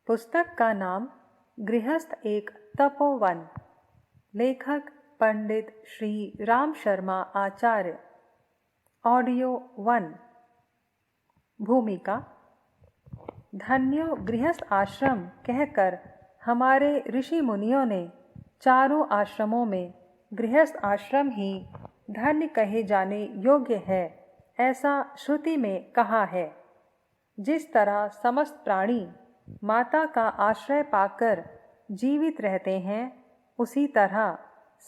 पुस्तक का नाम गृहस्थ एक तपोवन। लेखक पंडित श्री राम शर्मा आचार्य। ऑडियो 1। भूमिका। धन्यो गृहस्थ आश्रम कहकर हमारे ऋषि मुनियों ने चारों आश्रमों में गृहस्थ आश्रम ही धन्य कहे जाने योग्य है, ऐसा श्रुति में कहा है। जिस तरह समस्त प्राणी माता का आश्रय पाकर जीवित रहते हैं, उसी तरह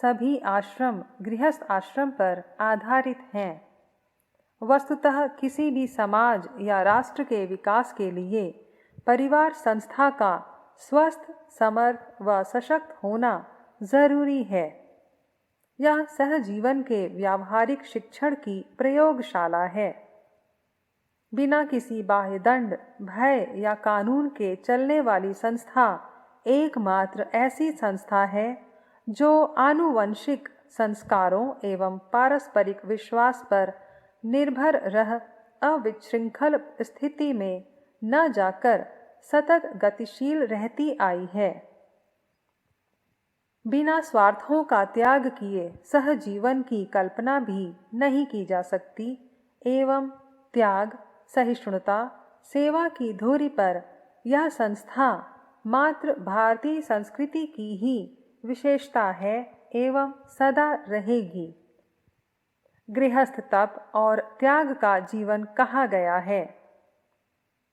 सभी आश्रम गृहस्थ आश्रम पर आधारित हैं। वस्तुतः किसी भी समाज या राष्ट्र के विकास के लिए परिवार संस्था का स्वस्थ, समर्थ व सशक्त होना जरूरी है। यह सहजीवन के व्यावहारिक शिक्षण की प्रयोगशाला है। बिना किसी बाह्य दंड, भय या कानून के चलने वाली संस्था एकमात्र ऐसी संस्था है जो आनुवंशिक संस्कारों एवं पारस्परिक विश्वास पर निर्भर रह अविशृंखल स्थिति में न जाकर सतत गतिशील रहती आई है। बिना स्वार्थों का त्याग किए सहजीवन की कल्पना भी नहीं की जा सकती एवं त्याग, सहिष्णुता, सेवा की धुरी पर यह संस्था मात्र भारतीय संस्कृति की ही विशेषता है एवं सदा रहेगी। गृहस्थ तप और त्याग का जीवन कहा गया है।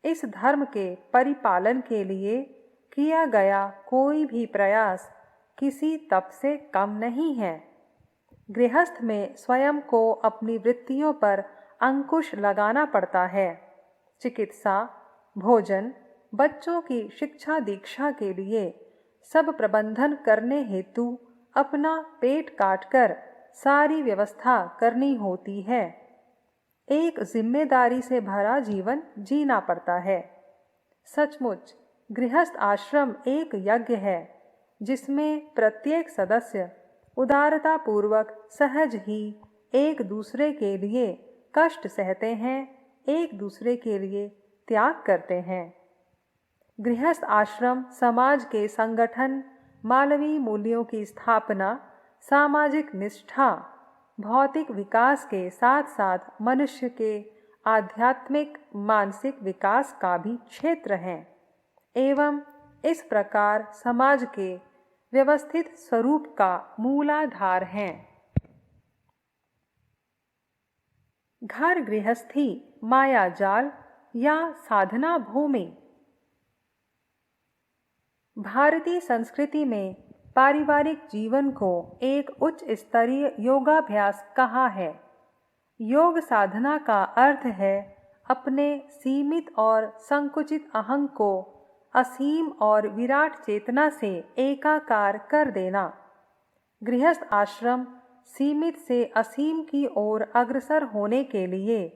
इस धर्म के परिपालन के लिए किया गया कोई भी प्रयास किसी तप से कम नहीं है। गृहस्थ में स्वयं को अपनी वृत्तियों पर अंकुश लगाना पड़ता है। चिकित्सा, भोजन, बच्चों की शिक्षा दीक्षा के लिए सब प्रबंधन करने हेतु अपना पेट काटकर सारी व्यवस्था करनी होती है। एक जिम्मेदारी से भरा जीवन जीना पड़ता है। सचमुच गृहस्थ आश्रम एक यज्ञ है, जिसमें प्रत्येक सदस्य उदारता पूर्वक सहज ही एक दूसरे के लिए कष्ट सहते हैं, एक दूसरे के लिए त्याग करते हैं। गृहस्थ आश्रम समाज के संगठन, मानवीय मूल्यों की स्थापना, सामाजिक निष्ठा, भौतिक विकास के साथ साथ मनुष्य के आध्यात्मिक मानसिक विकास का भी क्षेत्र है एवं इस प्रकार समाज के व्यवस्थित स्वरूप का मूलाधार हैं। घर गृहस्थी माया जाल या साधना भूमि। भारतीय संस्कृति में पारिवारिक जीवन को एक उच्च स्तरीय योगाभ्यास कहा है। योग साधना का अर्थ है अपने सीमित और संकुचित अहंग को असीम और विराट चेतना से एकाकार कर देना। गृहस्थ आश्रम सीमित से असीम की ओर अग्रसर होने के लिए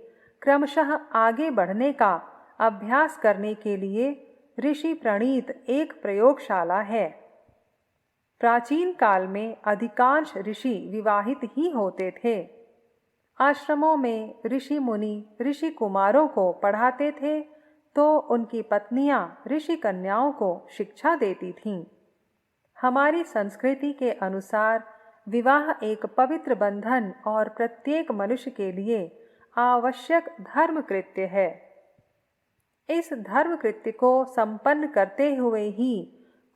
क्रमशः आगे बढ़ने का अभ्यास करने के लिए ऋषि प्रणीत एक प्रयोगशाला है। प्राचीन काल में अधिकांश ऋषि विवाहित ही होते थे। आश्रमों में ऋषि मुनि ऋषि कुमारों को पढ़ाते थे तो उनकी पत्नियां ऋषि कन्याओं को शिक्षा देती थीं। हमारी संस्कृति के अनुसार विवाह एक पवित्र बंधन और प्रत्येक मनुष्य के लिए आवश्यक धर्म कृत्य है। इस धर्म कृत्य को संपन्न करते हुए ही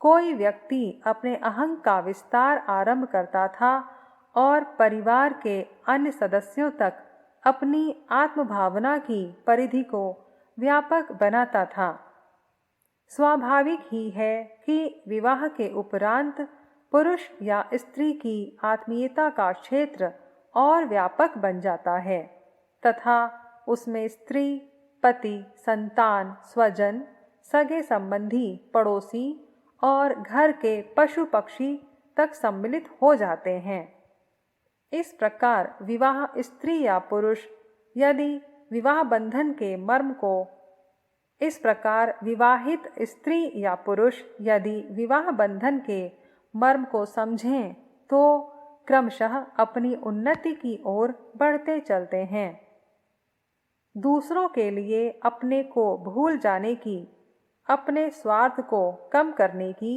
कोई व्यक्ति अपने अहंग का विस्तार आरंभ करता था और परिवार के अन्य सदस्यों तक अपनी आत्मभावना की परिधि को व्यापक बनाता था। स्वाभाविक ही है कि विवाह के उपरांत पुरुष या स्त्री की आत्मीयता का क्षेत्र और व्यापक बन जाता है तथा उसमें स्त्री, पति, संतान, स्वजन, सगे संबंधी, पड़ोसी और घर के पशु पक्षी तक सम्मिलित हो जाते हैं। इस प्रकार विवाह स्त्री या पुरुष यदि विवाह बंधन के मर्म को इस प्रकार विवाहित स्त्री या पुरुष यदि विवाह बंधन के मर्म को समझें तो क्रमशः अपनी उन्नति की ओर बढ़ते चलते हैं। दूसरों के लिए अपने को भूल जाने की अपने स्वार्थ को कम करने की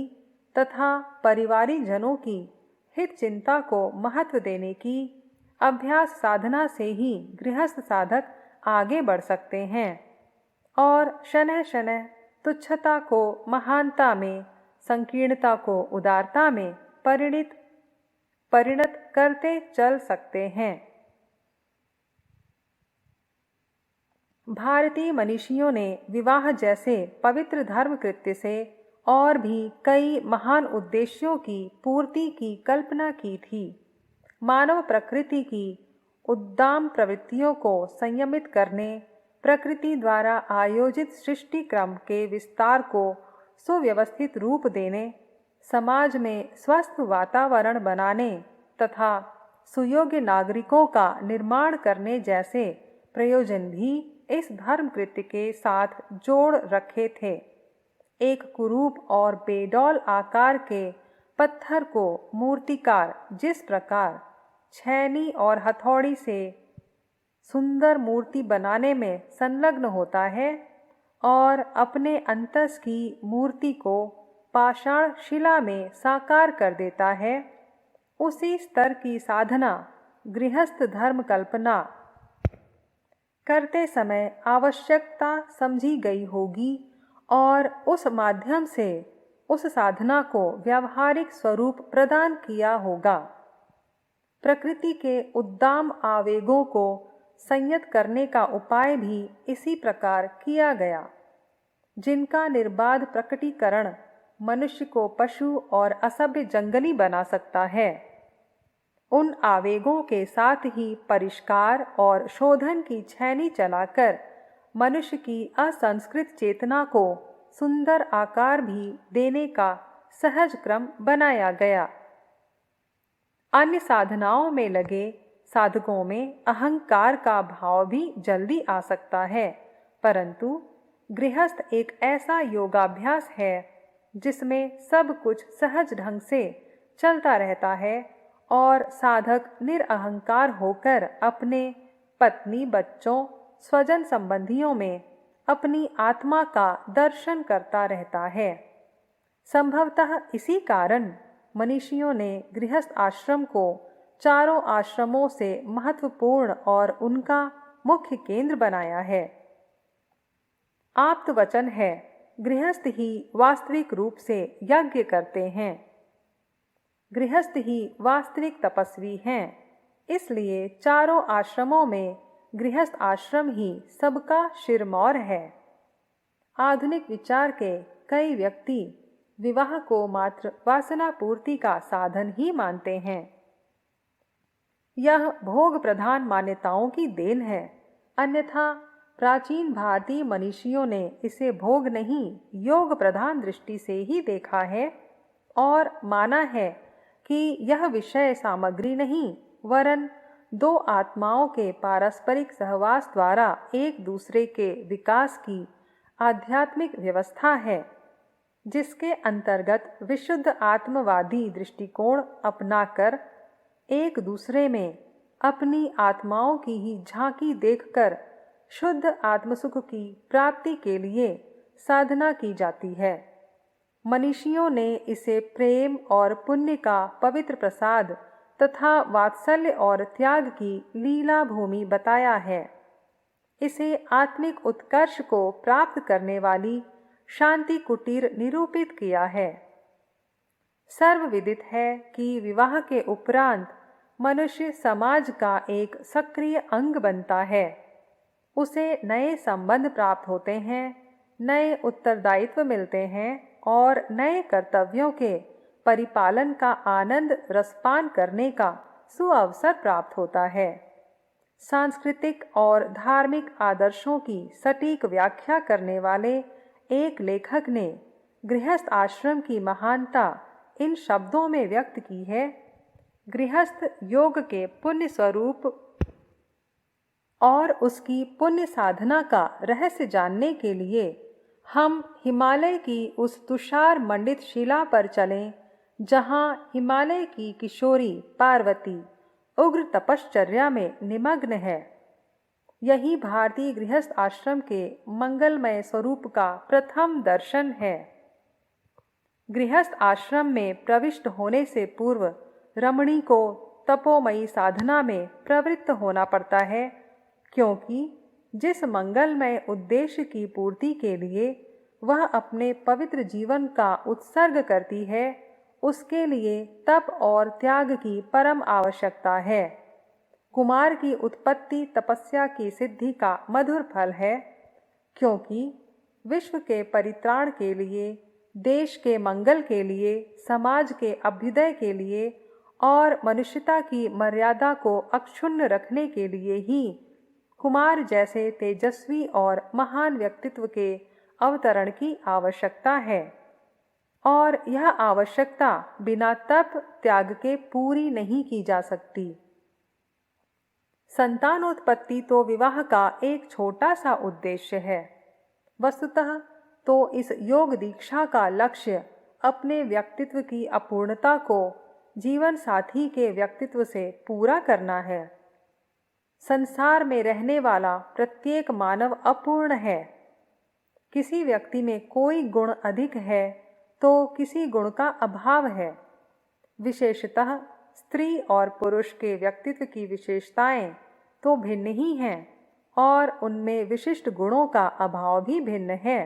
तथा परिवारिक जनों की हित चिंता को महत्व देने की अभ्यास साधना से ही गृहस्थ साधक आगे बढ़ सकते हैं और शनः शनः तुच्छता को महानता में, संकीर्णता को उदारता में परिणत करते चल सकते हैं। भारतीय मनीषियों ने विवाह जैसे पवित्र धर्म कृत्य से और भी कई महान उद्देश्यों की पूर्ति की कल्पना की थी। मानव प्रकृति की उद्दाम प्रवृत्तियों को संयमित करने, प्रकृति द्वारा आयोजित सृष्टि क्रम के विस्तार को सुव्यवस्थित रूप देने, समाज में स्वस्थ वातावरण बनाने तथा सुयोग्य नागरिकों का निर्माण करने जैसे प्रयोजन भी इस धर्म कृत्य के साथ जोड़ रखे थे। एक कुरूप और बेडौल आकार के पत्थर को मूर्तिकार जिस प्रकार छैनी और हथौड़ी से सुंदर मूर्ति बनाने में संलग्न होता है और अपने अंतस की मूर्ति को पाषाण शिला में साकार कर देता है, उसी स्तर की साधना गृहस्थ धर्म कल्पना करते समय आवश्यकता समझी गई होगी और उस माध्यम से उस साधना को व्यावहारिक स्वरूप प्रदान किया होगा। प्रकृति के उद्दाम आवेगों को संयत करने का उपाय भी इसी प्रकार किया गया, जिनका निर्बाध प्रकटीकरण मनुष्य को पशु और असभ्य जंगली बना सकता है। उन आवेगों के साथ ही परिष्कार और शोधन की छैनी चलाकर मनुष्य की असंस्कृत चेतना को सुंदर आकार भी देने का सहज क्रम बनाया गया। अन्य साधनाओं में लगे साधकों में अहंकार का भाव भी जल्दी आ सकता है, परंतु गृहस्थ एक ऐसा योगाभ्यास है जिसमें सब कुछ सहज ढंग से चलता रहता है और साधक निरअहंकार होकर अपने पत्नी, बच्चों, स्वजन संबंधियों में अपनी आत्मा का दर्शन करता रहता है। संभवतः इसी कारण मनीषियों ने गृहस्थ आश्रम को चारों आश्रमों से महत्वपूर्ण और उनका मुख्य केंद्र बनाया है। आप्त वचन है, गृहस्थ ही वास्तविक रूप से यज्ञ करते हैं, गृहस्थ ही वास्तविक तपस्वी हैं। इसलिए चारों आश्रमों में गृहस्थ आश्रम ही सबका शिरमौर है। आधुनिक विचार के कई व्यक्ति विवाह को मात्र वासना पूर्ति का साधन ही मानते हैं। यह भोग प्रधान मान्यताओं की देन है, अन्यथा प्राचीन भारतीय मनीषियों ने इसे भोग नहीं, योग प्रधान दृष्टि से ही देखा है और माना है कि यह विषय सामग्री नहीं, वरन दो आत्माओं के पारस्परिक सहवास द्वारा एक दूसरे के विकास की आध्यात्मिक व्यवस्था है, जिसके अंतर्गत विशुद्ध आत्मवादी दृष्टिकोण अपनाकर एक दूसरे में अपनी आत्माओं की ही झांकी देखकर शुद्ध आत्मसुख की प्राप्ति के लिए साधना की जाती है। मनीषियों ने इसे प्रेम और पुण्य का पवित्र प्रसाद तथा वात्सल्य और त्याग की लीला भूमि बताया है। इसे आत्मिक उत्कर्ष को प्राप्त करने वाली शांति कुटीर निरूपित किया है। सर्वविदित है कि विवाह के उपरांत मनुष्य समाज का एक सक्रिय अंग बनता है। उसे नए संबंध प्राप्त होते हैं, नए उत्तरदायित्व मिलते हैं और नए कर्तव्यों के परिपालन का आनंद रसपान करने का सुअवसर प्राप्त होता है। सांस्कृतिक और धार्मिक आदर्शों की सटीक व्याख्या करने वाले एक लेखक ने गृहस्थ आश्रम की महानता इन शब्दों में व्यक्त की है। गृहस्थ योग के पुण्य स्वरूप और उसकी पुण्य साधना का रहस्य जानने के लिए हम हिमालय की उस तुषार मंडित शिला पर चलें, जहाँ हिमालय की किशोरी पार्वती उग्र तपश्चर्या में निमग्न है। यही भारतीय गृहस्थ आश्रम के मंगलमय स्वरूप का प्रथम दर्शन है। गृहस्थ आश्रम में प्रविष्ट होने से पूर्व रमणी को तपोमयी साधना में प्रवृत्त होना पड़ता है, क्योंकि जिस मंगलमय उद्देश्य की पूर्ति के लिए वह अपने पवित्र जीवन का उत्सर्ग करती है, उसके लिए तप और त्याग की परम आवश्यकता है। कुमार की उत्पत्ति तपस्या की सिद्धि का मधुर फल है, क्योंकि विश्व के परित्राण के लिए, देश के मंगल के लिए, समाज के अभ्युदय के लिए और मनुष्यता की मर्यादा को अक्षुण्ण रखने के लिए ही कुमार जैसे तेजस्वी और महान व्यक्तित्व के अवतरण की आवश्यकता है। और यह आवश्यकता बिना तप त्याग के पूरी नहीं की जा सकती। संतानोत्पत्ति तो विवाह का एक छोटा सा उद्देश्य है। वस्तुतः तो इस योग दीक्षा का लक्ष्य अपने व्यक्तित्व की अपूर्णता को जीवन साथी के व्यक्तित्व से पूरा करना है। संसार में रहने वाला प्रत्येक मानव अपूर्ण है। किसी व्यक्ति में कोई गुण अधिक है तो किसी गुण का अभाव है। विशेषतः स्त्री और पुरुष के व्यक्तित्व की विशेषताएं तो भिन्न ही हैं और उनमें विशिष्ट गुणों का अभाव भी भिन्न है।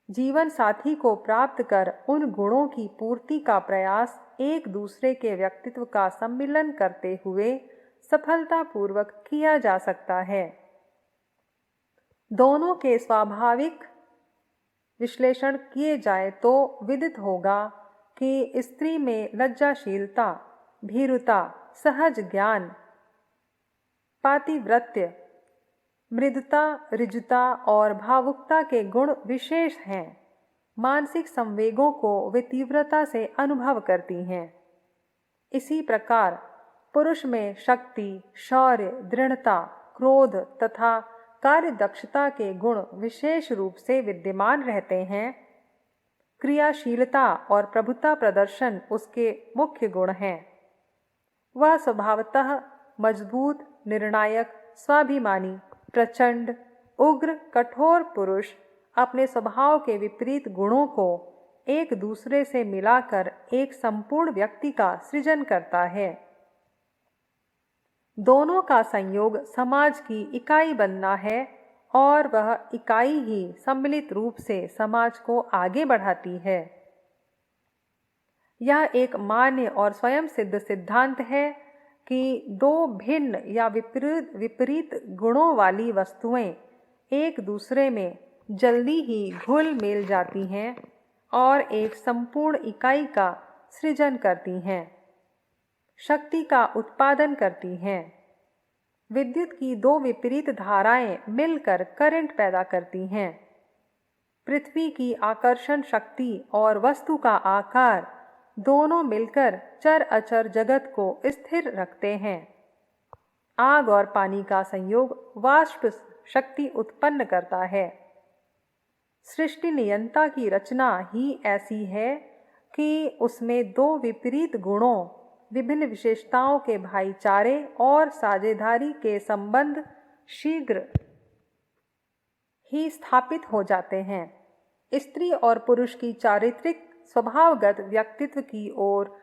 जीवन साथी को प्राप्त कर उन गुणों की पूर्ति का प्रयास एक दूसरे के व्यक्तित्व का सम्मिलन करते हुए सफलतापूर्वक किया जा सकता है। दोनों के स्वाभाविक विश्लेषण किए जाए तो विदित होगा कि स्त्री में लज्जाशीलता, भीरुता, सहज ज्ञान, पातिव्रत्य, मृदुता, ऋजुता और भावुकता के गुण विशेष हैं। मानसिक संवेगों को वे तीव्रता से अनुभव करती हैं। इसी प्रकार पुरुष में शक्ति, शौर्य, दृढ़ता, क्रोध तथा कार्य दक्षता के गुण विशेष रूप से विद्यमान रहते हैं। क्रियाशीलता और प्रभुता प्रदर्शन उसके मुख्य गुण हैं। वह स्वभावतः मजबूत, निर्णायक, स्वाभिमानी, प्रचंड, उग्र, कठोर पुरुष अपने स्वभाव के विपरीत गुणों को एक दूसरे से मिलाकर एक संपूर्ण व्यक्ति का सृजन करता है। दोनों का संयोग समाज की इकाई बनना है और वह इकाई ही सम्मिलित रूप से समाज को आगे बढ़ाती है। यह एक मान्य और स्वयं सिद्ध सिद्धांत है कि दो भिन्न या विपरीत गुणों वाली वस्तुएं एक दूसरे में जल्दी ही घुल मिल जाती हैं और एक संपूर्ण इकाई का सृजन करती हैं, शक्ति का उत्पादन करती हैं। विद्युत की दो विपरीत धाराएं मिलकर करंट पैदा करती हैं। पृथ्वी की आकर्षण शक्ति और वस्तु का आकार दोनों मिलकर चर अचर जगत को स्थिर रखते हैं। आग और पानी का संयोग वाष्प शक्ति उत्पन्न करता है। सृष्टि नियंता की रचना ही ऐसी है कि उसमें दो विपरीत गुणों, विभिन्न विशेषताओं के भाईचारे और साझेदारी के संबंध शीघ्र ही स्थापित हो जाते हैं। स्त्री और पुरुष की चारित्रिक स्वभावगत व्यक्तित्व की ओर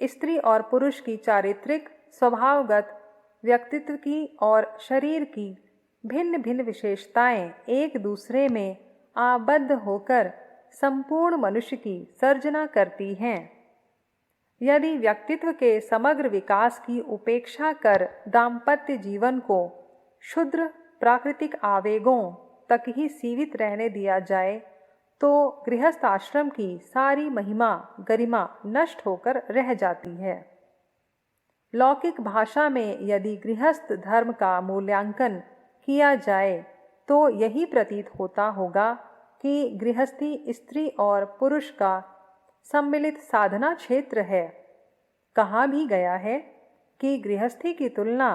स्त्री और पुरुष की चारित्रिक स्वभावगत व्यक्तित्व की और शरीर की भिन्न भिन्न विशेषताएं एक दूसरे में आबद्ध होकर संपूर्ण मनुष्य की सर्जना करती हैं। यदि व्यक्तित्व के समग्र विकास की उपेक्षा कर दाम्पत्य जीवन को क्षुद्र प्राकृतिक आवेगों तक ही सीमित रहने दिया जाए तो गृहस्थ आश्रम की सारी महिमा गरिमा नष्ट होकर रह जाती है। लौकिक भाषा में यदि गृहस्थ धर्म का मूल्यांकन किया जाए तो यही प्रतीत होता होगा कि गृहस्थी स्त्री और पुरुष का सम्मिलित साधना क्षेत्र है। कहा भी गया है कि गृहस्थी की तुलना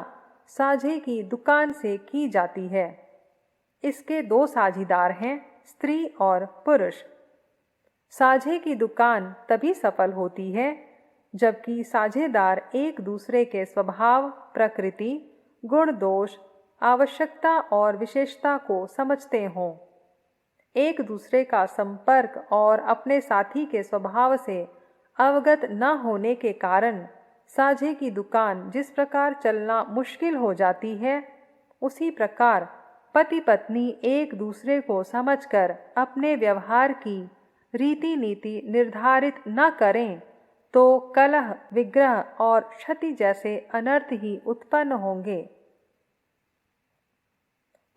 साझे की दुकान से की जाती है। इसके दो साझीदार हैं, स्त्री और पुरुष। साझे की दुकान तभी सफल होती है जबकि साझेदार एक दूसरे के स्वभाव, प्रकृति, गुण दोष, आवश्यकता और विशेषता को समझते हों। एक दूसरे का संपर्क और अपने साथी के स्वभाव से अवगत न होने के कारण साझे की दुकान जिस प्रकार चलना मुश्किल हो जाती है, उसी प्रकार पति पत्नी एक दूसरे को समझकर अपने व्यवहार की रीति नीति निर्धारित न करें तो कलह, विग्रह और क्षति जैसे अनर्थ ही उत्पन्न होंगे।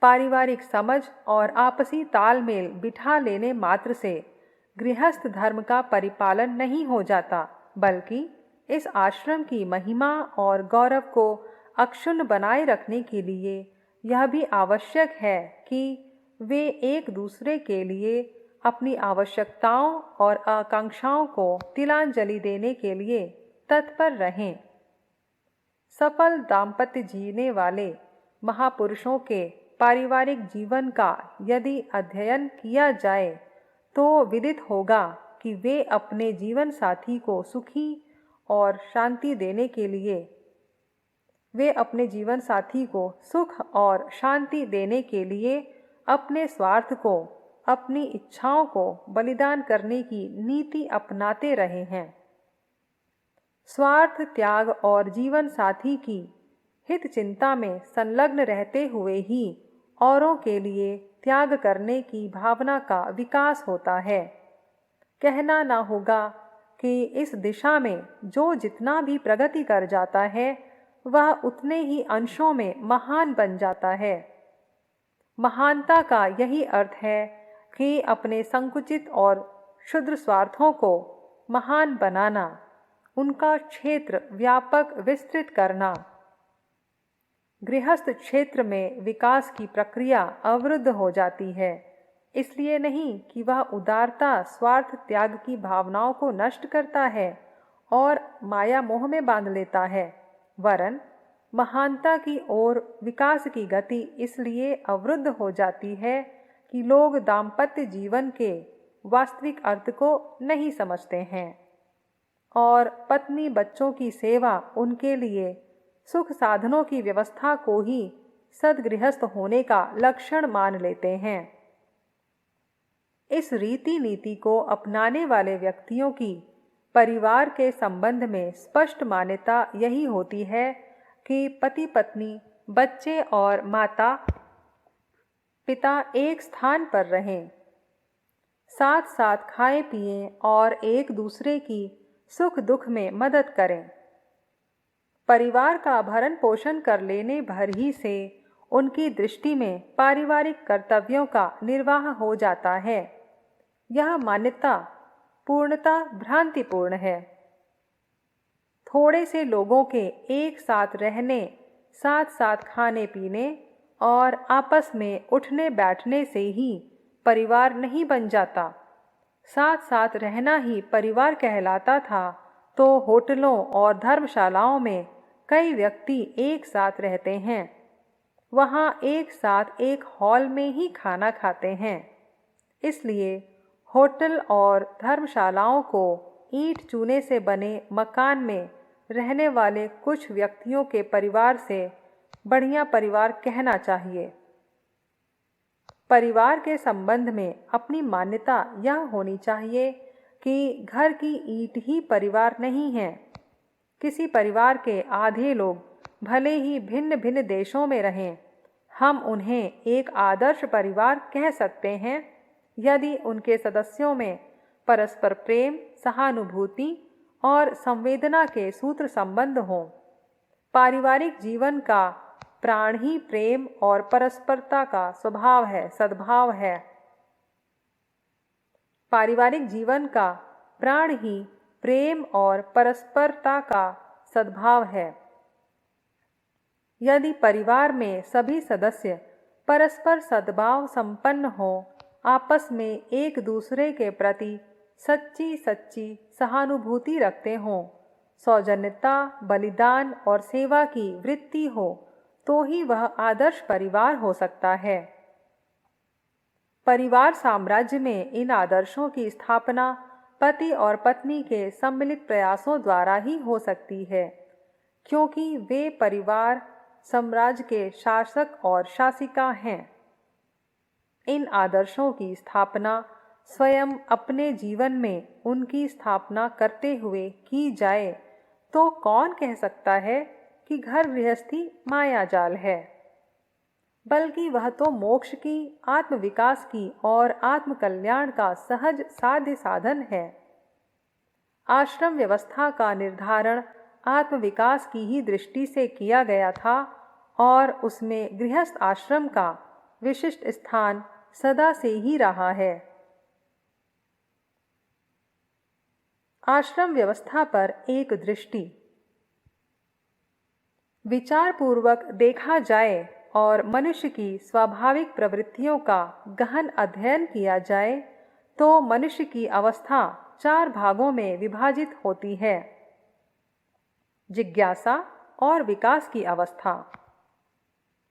पारिवारिक समझ और आपसी तालमेल बिठा लेने मात्र से गृहस्थ धर्म का परिपालन नहीं हो जाता, बल्कि इस आश्रम की महिमा और गौरव को अक्षुण्ण बनाए रखने के लिए यह भी आवश्यक है कि वे एक दूसरे के लिए अपनी आवश्यकताओं और आकांक्षाओं को तिलांजलि देने के लिए तत्पर रहें। सफल दाम्पत्य जीने वाले महापुरुषों के पारिवारिक जीवन का यदि अध्ययन किया जाए तो विदित होगा कि वे अपने जीवन साथी को सुखी और शांति देने के लिए सुख और शांति देने के लिए अपने स्वार्थ को, अपनी इच्छाओं को बलिदान करने की नीति अपनाते रहे हैं। स्वार्थ त्याग और जीवन साथी की हित चिंता में संलग्न रहते हुए ही औरों के लिए त्याग करने की भावना का विकास होता है। कहना न होगा कि इस दिशा में जो जितना भी प्रगति कर जाता है वह उतने ही अंशों में महान बन जाता है। महानता का यही अर्थ है कि अपने संकुचित और क्षुद्र स्वार्थों को महान बनाना, उनका क्षेत्र व्यापक विस्तृत करना। गृहस्थ क्षेत्र में विकास की प्रक्रिया अवरुद्ध हो जाती है, इसलिए नहीं कि वह उदारता स्वार्थ त्याग की भावनाओं को नष्ट करता है और माया मोह में बांध लेता है, वरन महानता की ओर विकास की गति इसलिए अवरुद्ध हो जाती है कि लोग दाम्पत्य जीवन के वास्तविक अर्थ को नहीं समझते हैं और पत्नी बच्चों की सेवा, उनके लिए सुख साधनों की व्यवस्था को ही सद्गृहस्थ होने का लक्षण मान लेते हैं। इस रीति नीति को अपनाने वाले व्यक्तियों की परिवार के संबंध में स्पष्ट मान्यता यही होती है कि पति पत्नी, बच्चे और माता पिता एक स्थान पर रहें, साथ साथ खाएं पिएं और एक दूसरे की सुख दुख में मदद करें। परिवार का भरण पोषण कर लेने भर ही से उनकी दृष्टि में पारिवारिक कर्तव्यों का निर्वाह हो जाता है। यह मान्यता पूर्णतः भ्रांतिपूर्ण है। थोड़े से लोगों के एक साथ रहने, साथ साथ खाने पीने और आपस में उठने बैठने से ही परिवार नहीं बन जाता। साथ साथ रहना ही परिवार कहलाता था तो होटलों और धर्मशालाओं में कई व्यक्ति एक साथ रहते हैं, वहाँ एक साथ एक हॉल में ही खाना खाते हैं। इसलिए होटल और धर्मशालाओं को ईंट चूने से बने मकान में रहने वाले कुछ व्यक्तियों के परिवार से बढ़िया परिवार कहना चाहिए। परिवार के संबंध में अपनी मान्यता यह होनी चाहिए कि घर की ईंट ही परिवार नहीं है। किसी परिवार के आधे लोग भले ही भिन्न भिन्न देशों में रहें, हम उन्हें एक आदर्श परिवार कह सकते हैं यदि उनके सदस्यों में परस्पर प्रेम, सहानुभूति और संवेदना के सूत्र संबंध हों। पारिवारिक जीवन का प्राण ही प्रेम और परस्परता का स्वभाव है, सद्भाव है। पारिवारिक जीवन का प्राण ही प्रेम और परस्परता का सद्भाव है। यदि परिवार में सभी सदस्य परस्पर सद्भाव संपन्न हो, आपस में एक दूसरे के प्रति सच्ची सच्ची सहानुभूति रखते हों, सौजन्यता, बलिदान और सेवा की वृत्ति हो, तो ही वह आदर्श परिवार हो सकता है। परिवार साम्राज्य में इन आदर्शों की स्थापना पति और पत्नी के सम्मिलित प्रयासों द्वारा ही हो सकती है, क्योंकि वे परिवार साम्राज्य के शासक और शासिका हैं। इन आदर्शों की स्थापना स्वयं अपने जीवन में उनकी स्थापना करते हुए की जाए तो कौन कह सकता है कि घर गृहस्थी माया जाल है, बल्कि वह तो मोक्ष की, आत्मविकास की और आत्मकल्याण का सहज साध्य साधन है। आश्रम व्यवस्था का निर्धारण आत्मविकास की ही दृष्टि से किया गया था और उसमें गृहस्थ आश्रम का विशिष्ट स्थान सदा से ही रहा है। आश्रम व्यवस्था पर एक दृष्टि। विचारपूर्वक देखा जाए और मनुष्य की स्वाभाविक प्रवृत्तियों का गहन अध्ययन किया जाए तो मनुष्य की अवस्था 4 भागों में विभाजित होती है: जिज्ञासा और विकास की अवस्था,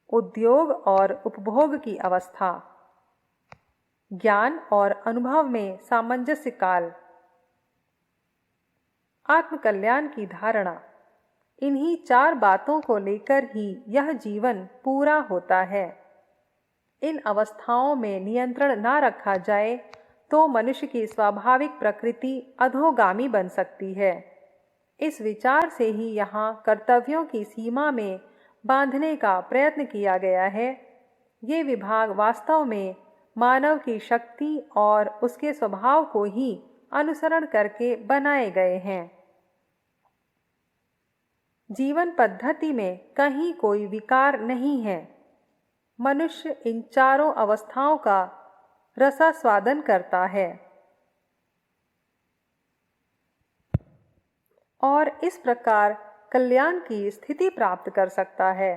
उद्योग और उपभोग की अवस्था, ज्ञान और अनुभव में सामंजस्य काल, आत्मकल्याण की धारणा। इन्हीं 4 बातों को लेकर ही यह जीवन पूरा होता है। इन अवस्थाओं में नियंत्रण न रखा जाए तो मनुष्य की स्वाभाविक प्रकृति अधोगामी बन सकती है। इस विचार से ही यहाँ कर्तव्यों की सीमा में बांधने का प्रयत्न किया गया है। ये विभाग वास्तव में मानव की शक्ति और उसके स्वभाव को ही अनुसरण करके बनाए गए हैं। जीवन पद्धति में कहीं कोई विकार नहीं है। मनुष्य इन 4 अवस्थाओं का रसास्वादन करता है और इस प्रकार कल्याण की स्थिति प्राप्त कर सकता है।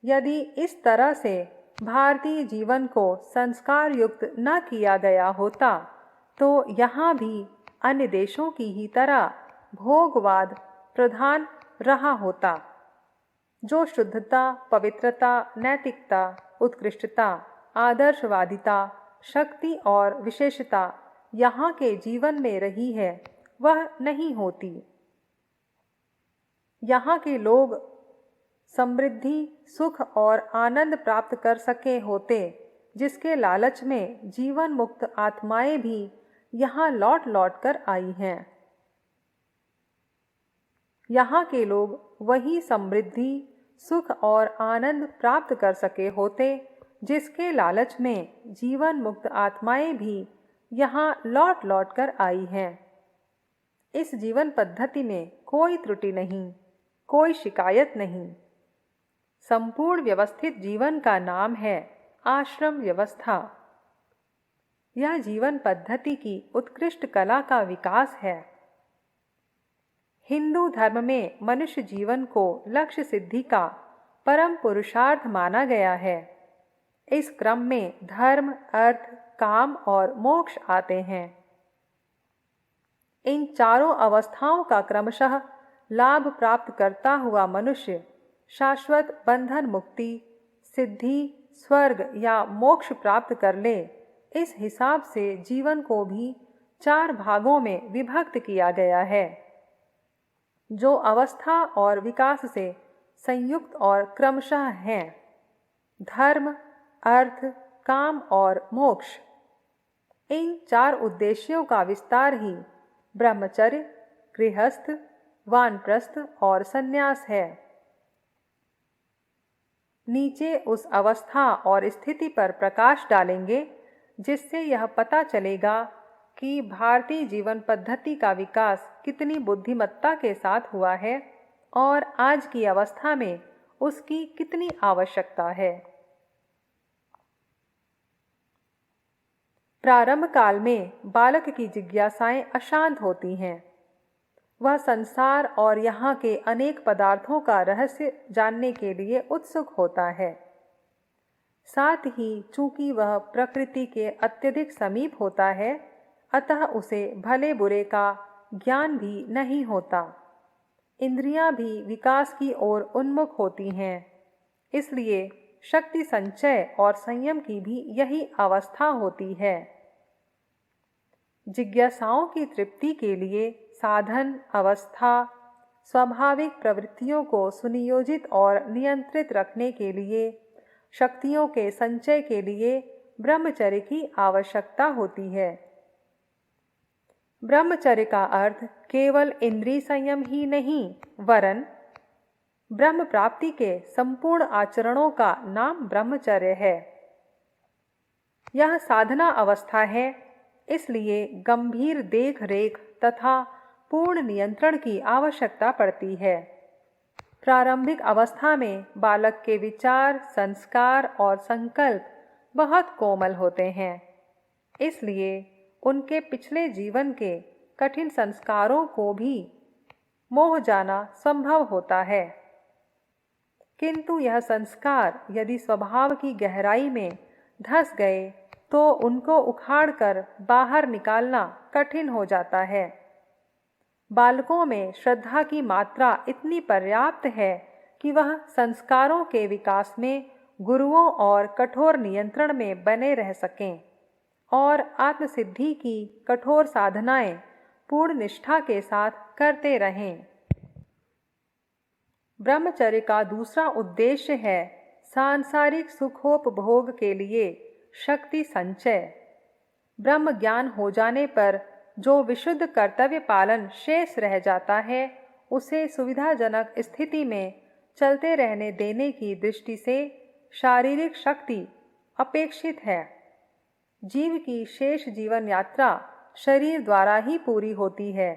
यदि इस तरह से भारतीय जीवन को संस्कार युक्त न किया गया होता तो यहाँ भी अन्य देशों की ही तरह भोगवाद प्रधान रहा होता, जो शुद्धता, पवित्रता, नैतिकता, उत्कृष्टता, आदर्शवादिता, शक्ति और विशेषता यहाँ के जीवन में रही है, वह नहीं होती। यहाँ के लोग समृद्धि, सुख और आनंद प्राप्त कर सके होते, जिसके लालच में जीवन मुक्त आत्माएं भी यहाँ लौट लौट कर आई हैं। यहाँ के लोग वही समृद्धि, सुख और आनंद प्राप्त कर सके होते, जिसके लालच में जीवन मुक्त आत्माएं भी यहाँ लौट लौट कर आई हैं। इस जीवन पद्धति में कोई त्रुटि नहीं, कोई शिकायत नहीं। संपूर्ण व्यवस्थित जीवन का नाम है आश्रम व्यवस्था। यह जीवन पद्धति की उत्कृष्ट कला का विकास है। हिंदू धर्म में मनुष्य जीवन को लक्ष्य सिद्धि का परम पुरुषार्थ माना गया है। इस क्रम में धर्म, अर्थ, काम और मोक्ष आते हैं। इन 4 अवस्थाओं का क्रमशः लाभ प्राप्त करता हुआ मनुष्य शाश्वत बंधन मुक्ति, सिद्धि, स्वर्ग या मोक्ष प्राप्त कर ले, इस हिसाब से जीवन को भी 4 भागों में विभक्त किया गया है, जो अवस्था और विकास से संयुक्त और क्रमशः हैं: धर्म, अर्थ, काम और मोक्ष। इन 4 उद्देश्यों का विस्तार ही ब्रह्मचर्य, गृहस्थ, वानप्रस्थ और संन्यास है। नीचे उस अवस्था और स्थिति पर प्रकाश डालेंगे जिससे यह पता चलेगा कि भारतीय जीवन पद्धति का विकास कितनी बुद्धिमत्ता के साथ हुआ है और आज की अवस्था में उसकी कितनी आवश्यकता है। प्रारंभ काल में बालक की जिज्ञासाएं अशांत होती हैं। वह संसार और यहाँ के अनेक पदार्थों का रहस्य जानने के लिए उत्सुक होता है। साथ ही चूंकि वह प्रकृति के अत्यधिक समीप होता है, अतः उसे भले बुरे का ज्ञान भी नहीं होता। इंद्रियां भी विकास की ओर उन्मुख होती हैं। इसलिए शक्ति संचय और संयम की भी यही अवस्था होती है। जिज्ञासाओं की तृप्ति के लिए साधन, अवस्था, स्वाभाविक प्रवृत्तियों को सुनियोजित और नियंत्रित रखने के लिए शक्तियों के संचय के लिए ब्रह्मचर्य की आवश्यकता होती है। ब्रह्मचर्य का अर्थ केवल इंद्रिय संयम ही नहीं, वरन ब्रह्म प्राप्ति के संपूर्ण आचरणों का नाम ब्रह्मचर्य है। यह साधना अवस्था है, इसलिए गंभीर देख रेख तथा पूर्ण नियंत्रण की आवश्यकता पड़ती है। प्रारंभिक अवस्था में बालक के विचार, संस्कार और संकल्प बहुत कोमल होते हैं, इसलिए उनके पिछले जीवन के कठिन संस्कारों को भी मोह जाना संभव होता है। किंतु यह संस्कार यदि स्वभाव की गहराई में धंस गए तो उनको उखाड़कर बाहर निकालना कठिन हो जाता है। बालकों में श्रद्धा की मात्रा इतनी पर्याप्त है कि वह संस्कारों के विकास में गुरुओं और कठोर नियंत्रण में बने रह सकें और आत्मसिद्धि की कठोर साधनाएं पूर्ण निष्ठा के साथ करते रहें। ब्रह्मचर्य का दूसरा उद्देश्य है सांसारिक सुखोपभोग के लिए शक्ति संचय। ब्रह्म ज्ञान हो जाने पर जो विशुद्ध कर्तव्य पालन शेष रह जाता है, उसे सुविधाजनक स्थिति में चलते रहने देने की दृष्टि से शारीरिक शक्ति अपेक्षित है। जीव की शेष जीवन यात्रा शरीर द्वारा ही पूरी होती है,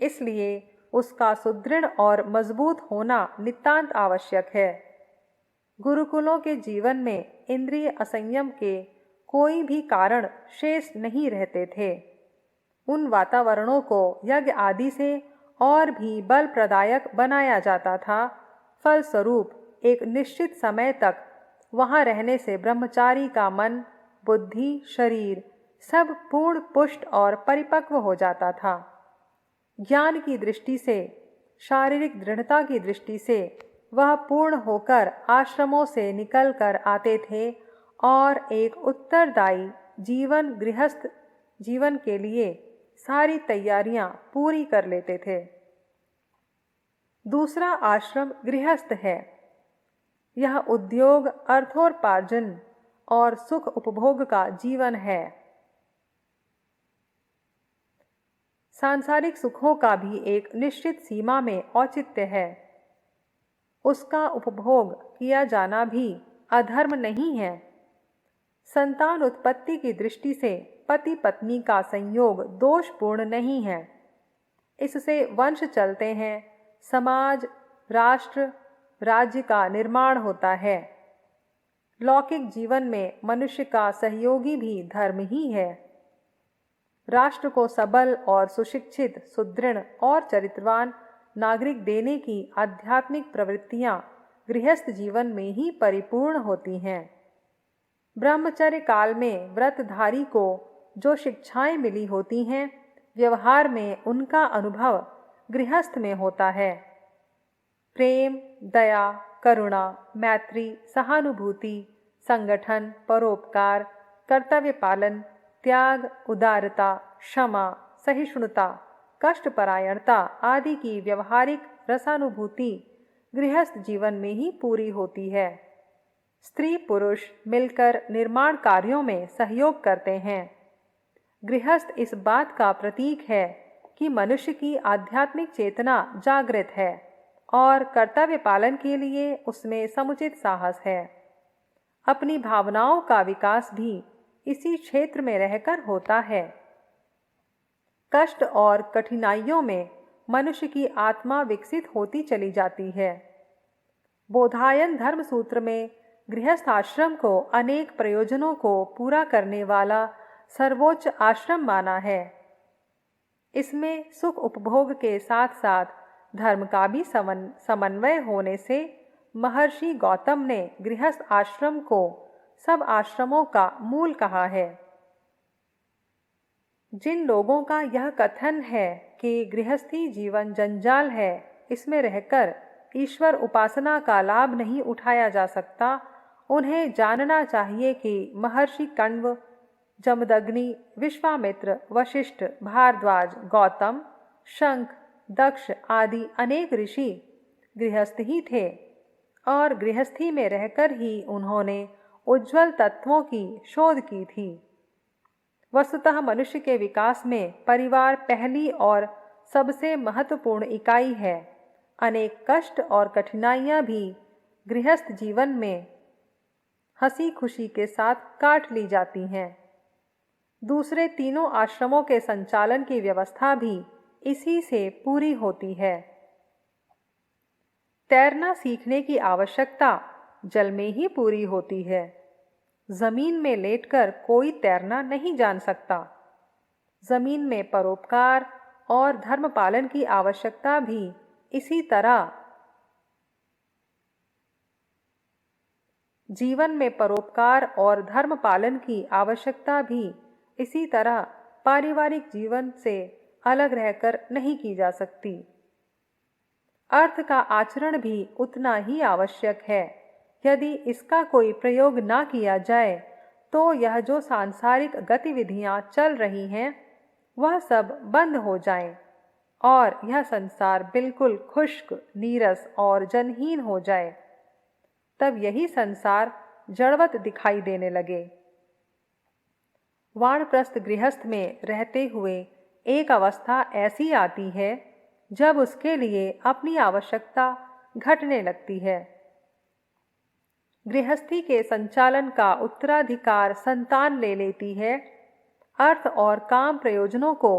इसलिए उसका सुदृढ़ और मजबूत होना नितांत आवश्यक है। गुरुकुलों के जीवन में इंद्रिय असंयम के कोई भी कारण शेष नहीं रहते थे। उन वातावरणों को यज्ञ आदि से और भी बल प्रदायक बनाया जाता था। फलस्वरूप एक निश्चित समय तक वहां रहने से ब्रह्मचारी का मन, बुद्धि, शरीर सब पूर्ण पुष्ट और परिपक्व हो जाता था। ज्ञान की दृष्टि से, शारीरिक दृढ़ता की दृष्टि से वह पूर्ण होकर आश्रमों से निकल कर आते थे और एक उत्तरदायी जीवन, गृहस्थ जीवन के लिए सारी तैयारियां पूरी कर लेते थे। दूसरा आश्रम गृहस्थ है। यह उद्योग, अर्थोपार्जन और सुख उपभोग का जीवन है। सांसारिक सुखों का भी एक निश्चित सीमा में औचित्य है। उसका उपभोग किया जाना भी अधर्म नहीं है। संतान उत्पत्ति की दृष्टि से पति पत्नी का संयोग दोषपूर्ण नहीं है। इससे वंश चलते हैं, समाज, राष्ट्र, राज्य का निर्माण होता है। लौकिक जीवन में मनुष्य का सहयोगी भी धर्म ही है। राष्ट्र को सबल और सुशिक्षित, सुदृढ़ और चरित्रवान नागरिक देने की आध्यात्मिक प्रवृत्तियां गृहस्थ जीवन में ही परिपूर्ण होती हैं। ब्रह्मचर्य काल में व्रतधारी को जो शिक्षाएं मिली होती हैं, व्यवहार में उनका अनुभव गृहस्थ में होता है। प्रेम, दया, करुणा, मैत्री, सहानुभूति, संगठन, परोपकार, कर्तव्य पालन, त्याग, उदारता, क्षमा, सहिष्णुता, कष्टपरायणता आदि की व्यवहारिक रसानुभूति गृहस्थ जीवन में ही पूरी होती है। स्त्री पुरुष मिलकर निर्माण कार्यों में सहयोग करते हैं। गृहस्थ इस बात का प्रतीक है कि मनुष्य की आध्यात्मिक चेतना जागृत है और कर्तव्य पालन के लिए उसमें समुचित साहस है। अपनी भावनाओं का विकास भी इसी क्षेत्र में रहकर होता है। कष्ट और कठिनाइयों में मनुष्य की आत्मा विकसित होती चली जाती है। बोधायन धर्म सूत्र में गृहस्थ आश्रम को अनेक प्रयोजनों को पूरा करने वाला सर्वोच्च आश्रम माना है। इसमें सुख उपभोग के साथ साथ धर्म का भी समन्वय होने से महर्षि गौतम ने गृहस्थ आश्रम को सब आश्रमों का मूल कहा है। जिन लोगों का यह कथन है कि गृहस्थी जीवन जंजाल है, इसमें रहकर ईश्वर उपासना का लाभ नहीं उठाया जा सकता, उन्हें जानना चाहिए कि महर्षि कण्व, जमदग्नि, विश्वामित्र, वशिष्ठ, भारद्वाज, गौतम, शंख, दक्ष आदि अनेक ऋषि गृहस्थ ही थे और गृहस्थी में रहकर ही उन्होंने उज्ज्वल तत्वों की शोध की थी। वस्तुतः मनुष्य के विकास में परिवार पहली और सबसे महत्वपूर्ण इकाई है। अनेक कष्ट और कठिनाइयां भी गृहस्थ जीवन में हंसी खुशी के साथ काट ली जाती हैं। दूसरे तीनों आश्रमों के संचालन की व्यवस्था भी इसी से पूरी होती है। तैरना सीखने की आवश्यकता जल में ही पूरी होती है। जमीन में लेटकर कोई तैरना नहीं जान सकता। जमीन में परोपकार और धर्म पालन की आवश्यकता भी इसी तरह जीवन में परोपकार और धर्म पालन की आवश्यकता भी इसी तरह पारिवारिक जीवन से अलग रहकर नहीं की जा सकती। अर्थ का आचरण भी उतना ही आवश्यक है। यदि इसका कोई प्रयोग ना किया जाए तो यह जो सांसारिक गतिविधियां चल रही हैं वह सब बंद हो जाएं और यह संसार बिल्कुल खुश्क, नीरस और जनहीन हो जाए। तब यही संसार जड़वत दिखाई देने लगे। वानप्रस्थ गृहस्थ में रहते हुए एक अवस्था ऐसी आती है जब उसके लिए अपनी आवश्यकता घटने लगती है। गृहस्थी के संचालन का उत्तराधिकार संतान ले लेती है। अर्थ और काम प्रयोजनों को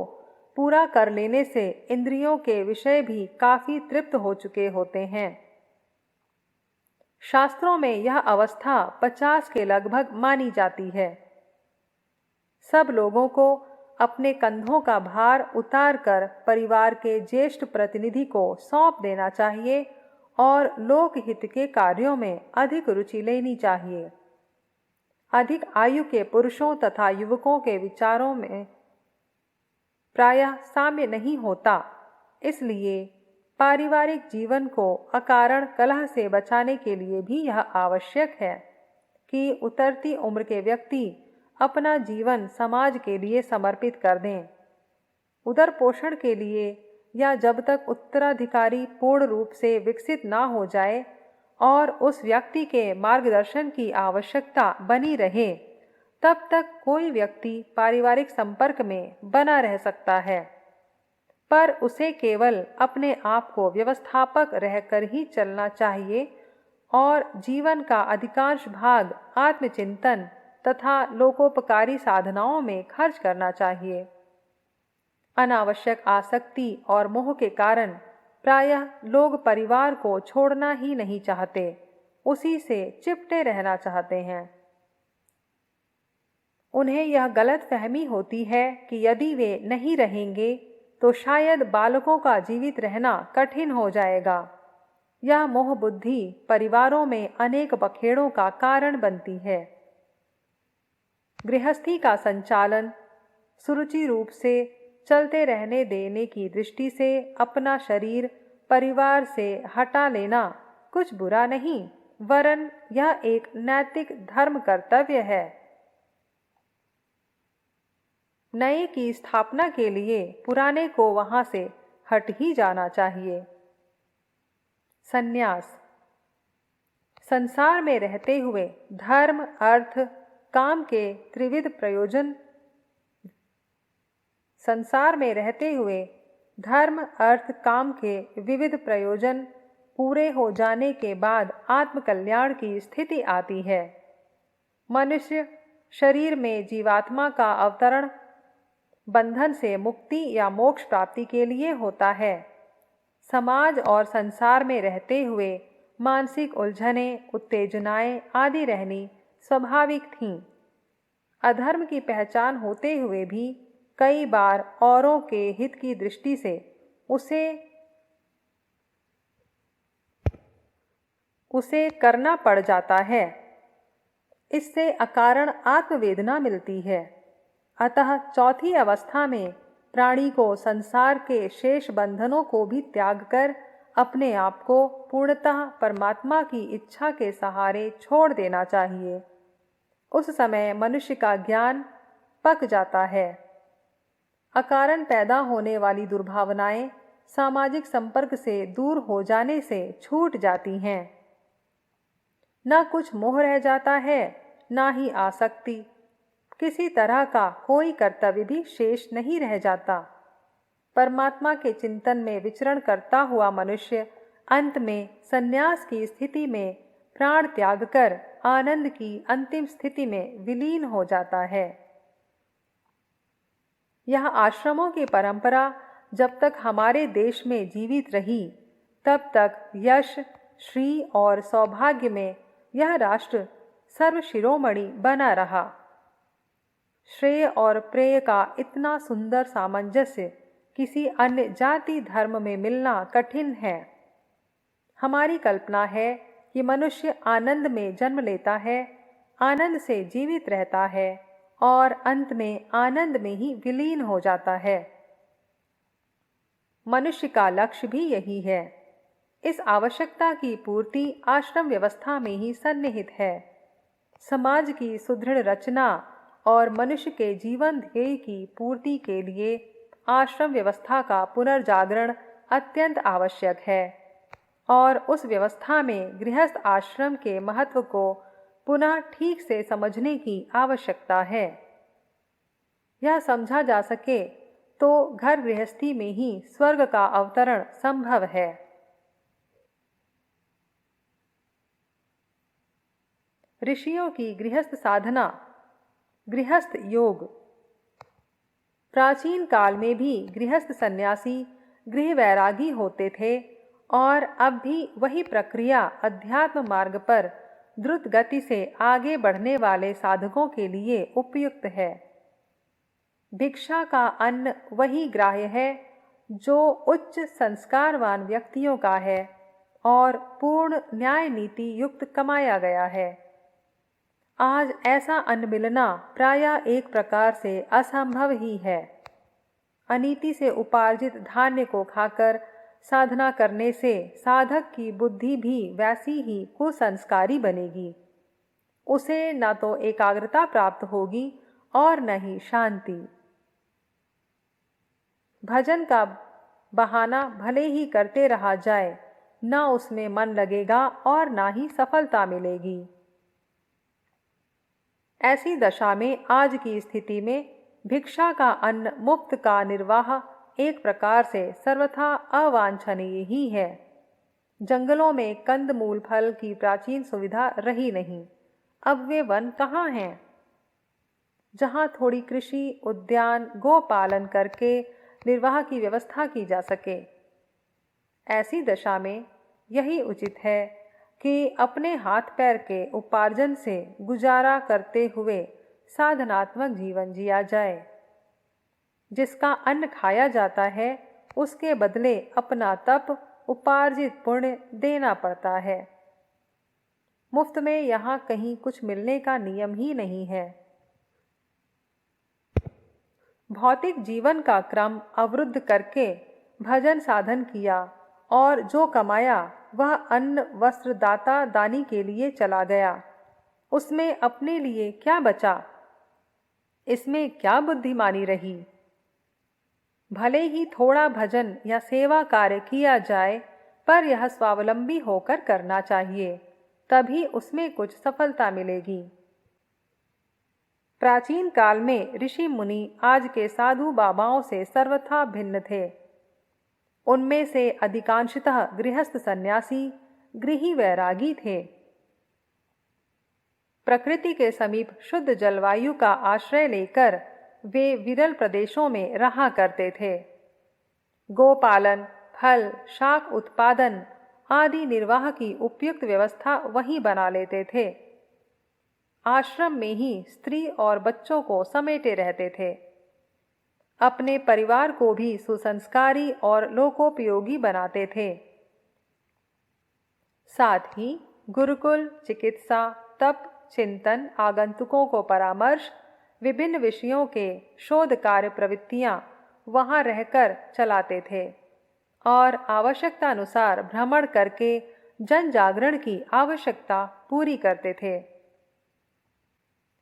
पूरा कर लेने से इंद्रियों के विषय भी काफी तृप्त हो चुके होते हैं। शास्त्रों में यह अवस्था 50 के लगभग मानी जाती है। सब लोगों को अपने कंधों का भार उतारकर परिवार के ज्येष्ठ प्रतिनिधि को सौंप देना चाहिए और लोकहित के कार्यों में अधिक रुचि लेनी चाहिए। अधिक आयु के पुरुषों तथा युवकों के विचारों में प्रायः साम्य नहीं होता। इसलिए पारिवारिक जीवन को अकारण कलह से बचाने के लिए भी यह आवश्यक है कि उतरती उम्र के व्यक्ति अपना जीवन समाज के लिए समर्पित कर दें। उदर पोषण के लिए या जब तक उत्तराधिकारी पूर्ण रूप से विकसित ना हो जाए और उस व्यक्ति के मार्गदर्शन की आवश्यकता बनी रहे, तब तक कोई व्यक्ति पारिवारिक संपर्क में बना रह सकता है, पर उसे केवल अपने आप को व्यवस्थापक रहकर ही चलना चाहिए और जीवन का अधिकांश भाग आत्मचिंतन तथा लोकोपकारी साधनाओं में खर्च करना चाहिए। अनावश्यक आसक्ति और मोह के कारण प्रायः लोग परिवार को छोड़ना ही नहीं चाहते, उसी से चिपटे रहना चाहते हैं। उन्हें यह गलत फहमी होती है कि यदि वे नहीं रहेंगे तो शायद बालकों का जीवित रहना कठिन हो जाएगा। यह मोह बुद्धि परिवारों में अनेक बखेड़ों का कारण बनती है। गृहस्थी का संचालन सुरुचि रूप से चलते रहने देने की दृष्टि से अपना शरीर परिवार से हटा लेना कुछ बुरा नहीं, वरन यह एक नैतिक धर्म कर्तव्य है। नए की स्थापना के लिए पुराने को वहां से हट ही जाना चाहिए। संन्यास। संसार में रहते हुए धर्म, अर्थ, काम के त्रिविध प्रयोजन संसार में रहते हुए धर्म, अर्थ, काम के विविध प्रयोजन पूरे हो जाने के बाद आत्मकल्याण की स्थिति आती है। मनुष्य शरीर में जीवात्मा का अवतरण बंधन से मुक्ति या मोक्ष प्राप्ति के लिए होता है। समाज और संसार में रहते हुए मानसिक उलझनें, उत्तेजनाएं आदि रहनी स्वाभाविक थीं। अधर्म की पहचान होते हुए भी कई बार औरों के हित की दृष्टि से उसे करना पड़ जाता है। इससे अकारण आत्मवेदना मिलती है। अतः चौथी अवस्था में प्राणी को संसार के शेष बंधनों को भी त्याग कर अपने आप को पूर्णतः परमात्मा की इच्छा के सहारे छोड़ देना चाहिए। उस समय मनुष्य का ज्ञान पक जाता है। अकारण पैदा होने वाली दुर्भावनाएं सामाजिक संपर्क से दूर हो जाने से छूट जाती हैं। न कुछ मोह रह जाता है, ना ही आसक्ति। किसी तरह का कोई कर्तव्य भी शेष नहीं रह जाता। परमात्मा के चिंतन में विचरण करता हुआ मनुष्य अंत में संन्यास की स्थिति में प्राण त्याग कर आनंद की अंतिम स्थिति में विलीन हो जाता है। यह आश्रमों की परंपरा जब तक हमारे देश में जीवित रही, तब तक यश, श्री और सौभाग्य में यह राष्ट्र सर्वशिरोमणि बना रहा। श्रेय और प्रेय का इतना सुंदर सामंजस्य किसी अन्य जाति धर्म में मिलना कठिन है। हमारी कल्पना है कि मनुष्य आनंद में जन्म लेता है, आनंद से जीवित रहता है और अंत में आनंद में ही विलीन हो जाता है। मनुष्य का लक्ष्य भी यही है। इस आवश्यकता की पूर्ति आश्रम व्यवस्था में ही सन्निहित है। समाज की सुदृढ़ रचना और मनुष्य के जीवन ध्येय की पूर्ति के लिए आश्रम व्यवस्था का पुनर्जागरण अत्यंत आवश्यक है और उस व्यवस्था में गृहस्थ आश्रम के महत्व को पुनः ठीक से समझने की आवश्यकता है। यह समझा जा सके तो घर गृहस्थी में ही स्वर्ग का अवतरण संभव है। ऋषियों की गृहस्थ साधना, गृहस्थ योग। प्राचीन काल में भी गृहस्थ सन्यासी गृह वैरागी होते थे और अब भी वही प्रक्रिया अध्यात्म मार्ग पर द्रुत गति से आगे बढ़ने वाले साधकों के लिए उपयुक्त है। भिक्षा का अन्न वही ग्राह्य है जो उच्च संस्कारवान व्यक्तियों का है और पूर्ण न्याय नीति युक्त कमाया गया है। आज ऐसा अन्न मिलना प्रायः एक प्रकार से असंभव ही है। अनीति से उपार्जित धान्य को खाकर साधना करने से साधक की बुद्धि भी वैसी ही कुसंस्कारी बनेगी। उसे न तो एकाग्रता प्राप्त होगी और न ही शांति। भजन का बहाना भले ही करते रहा जाए, न उसमें मन लगेगा और न ही सफलता मिलेगी। ऐसी दशा में आज की स्थिति में भिक्षा का अन्न मुफ्त का निर्वाह एक प्रकार से सर्वथा अवांछनीय ही है। जंगलों में कंद मूल फल की प्राचीन सुविधा रही नहीं। अब वे वन कहाँ हैं जहाँ थोड़ी कृषि, उद्यान, गोपालन करके निर्वाह की व्यवस्था की जा सके। ऐसी दशा में यही उचित है कि अपने हाथ पैर के उपार्जन से गुजारा करते हुए साधनात्मक जीवन जिया जाए। जिसका अन्न खाया जाता है उसके बदले अपना तप, उपार्जित पुण्य देना पड़ता है। मुफ्त में यहाँ कहीं कुछ मिलने का नियम ही नहीं है। भौतिक जीवन का क्रम अवरुद्ध करके भजन साधन किया और जो कमाया वह अन्न, वस्त्र, दाता दानी के लिए चला गया। उसमें अपने लिए क्या बचा? इसमें क्या बुद्धिमानी रही? भले ही थोड़ा भजन या सेवा कार्य किया जाए, पर यह स्वावलंबी होकर करना चाहिए, तभी उसमें कुछ सफलता मिलेगी। प्राचीन काल में ऋषि मुनि आज के साधु बाबाओं से सर्वथा भिन्न थे। उनमें से अधिकांशतः गृहस्थ सन्यासी, गृही वैरागी थे। प्रकृति के समीप शुद्ध जलवायु का आश्रय लेकर वे विरल प्रदेशों में रहा करते थे। गोपालन, फल, शाक उत्पादन आदि निर्वाह की उपयुक्त व्यवस्था वहीं बना लेते थे। आश्रम में ही स्त्री और बच्चों को समेटे रहते थे। अपने परिवार को भी सुसंस्कारी और लोकोपयोगी बनाते थे। साथ ही गुरुकुल, चिकित्सा, तप, चिंतन, आगंतुकों को परामर्श, विभिन्न विषयों के शोध कार्य प्रवृत्तियां वहां रहकर चलाते थे और आवश्यकता अनुसार भ्रमण करके जन जागरण की आवश्यकता पूरी करते थे।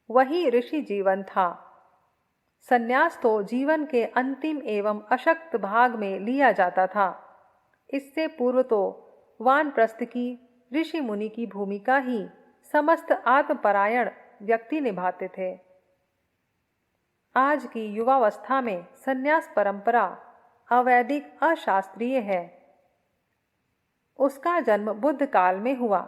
वही ऋषि जीवन था। संन्यास तो जीवन के अंतिम एवं अशक्त भाग में लिया जाता था। इससे पूर्व तो वानप्रस्थ की ऋषि मुनि की भूमिका ही समस्त आत्मपरायण व्यक्ति निभाते थे। आज की युवावस्था में संन्यास परंपरा अवैदिक अशास्त्रीय है। उसका जन्म बुद्ध काल में हुआ।